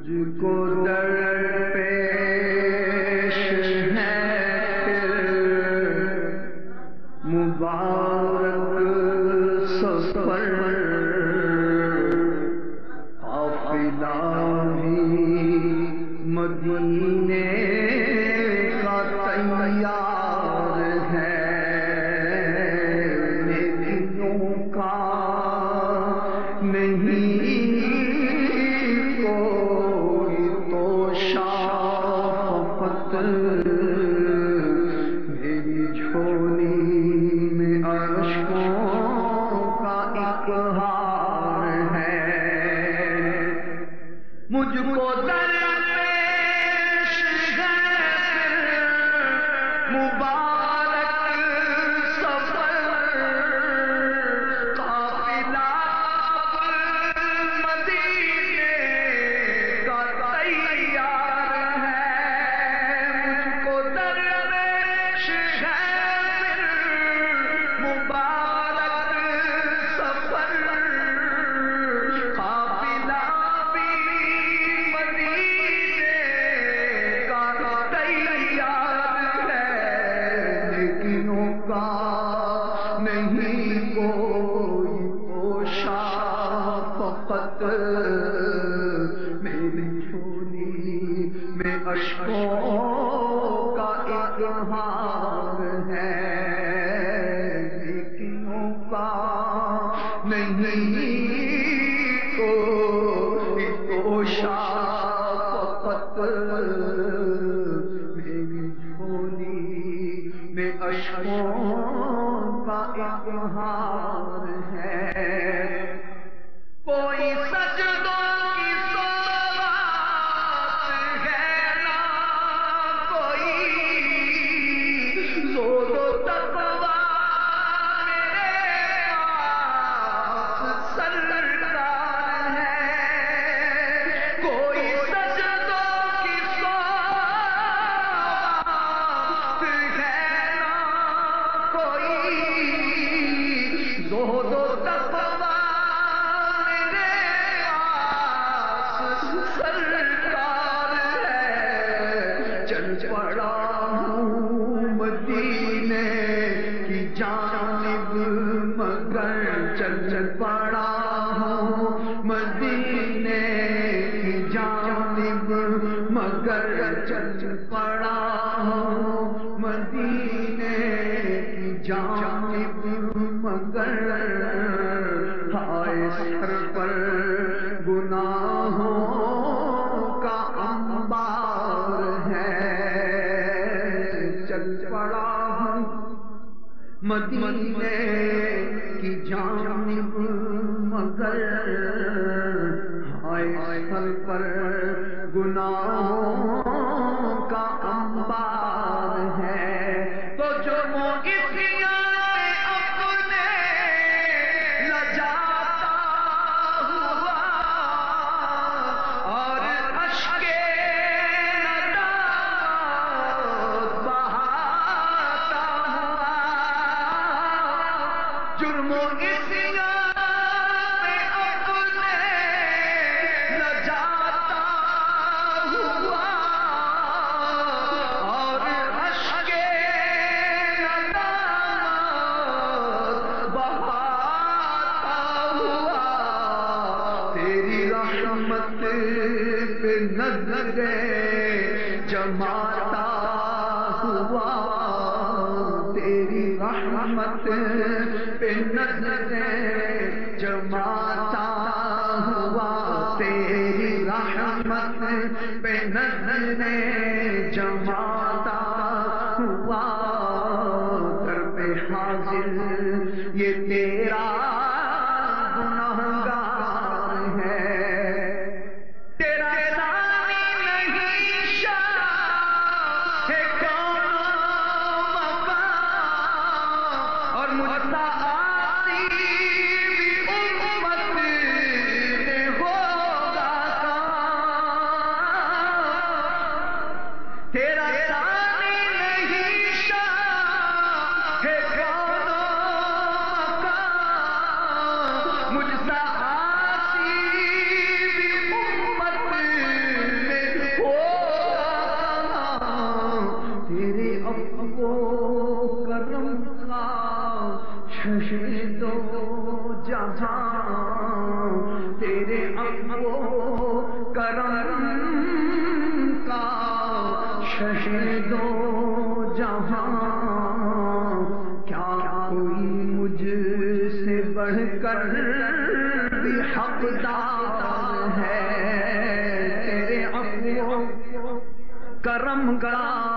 مجھ کو درپیش ہے پھر مبارک سفر، قافلہ بھی مدینے کا تیار ہے، نیکیوں کا نہیں کوئی تو شافقت، میری جھولی میں اشکوں کا ایک ہار ہے، مجھ کو درپیش ہے پھر مبارک سفر، قافلہ مدینے کا تیار ہے، مجھ کو درپیش ہے پھر مبارک سفر، قافلہ بھی مدینے کا تیار ہے، نیکیوں کا نہیں کوئی تو شافقت، میری جھولی میں اشکوں کا ایک ہار ہے، نیکیوں کا نہیں کوئی تو شافقت، میری جھولی میں اشکوں کا ایک ہار ہے، کوئی سجدوں کی سوغات ہے نہ کوئی، زہد و تقویٰ میرے پاس سرکار ہے، کوئی سجدوں کی سوغات ہے نہ کوئی، زہد و تقویٰ سرکار ہے، چل پڑا ہوں مدینے کی جانب مگر، چل پڑا ہوں مدینے کی جانب مگر، چل پڑا ہوں مدینے کی جانب مگر، ہائے سر پر گناہوں کا انبار ہے، چل پڑا ہوں مدینے کی جانب مگر، ہائے سر پر گناہوں کا انبار ہے، تو جو موقفیاں اپنے لجاتا ہوا اور اشکے ندامت بہاتا ہوا، جرم و اسیاں میں اپنے لجاتا ہوا اور اشکے ندامت بہاتا ہوا، تیری رحمت پہ نظریں جماتا ہوا، تیری رحمت پہ نظریں جماتا ہوا، تیری رحمت پہ نظریں جماتا ہوا، در پہ حاضر یہ تیرا گنہگار ہے، تیرا ثانی نہیں شاہ ہے کون و مقام، اور مجھتا آسی بھی امت میں ہوگا کام، تیرا ثانی نہیں شاہ ہے کون و مقام، مجھتا آسی بھی امت شہید و جہاں تیرے عفو کرم کا شہید و جہاں کیا کوئی مجھ سے بڑھ کر بھی حقدار ہے تیرے عفو کرم کا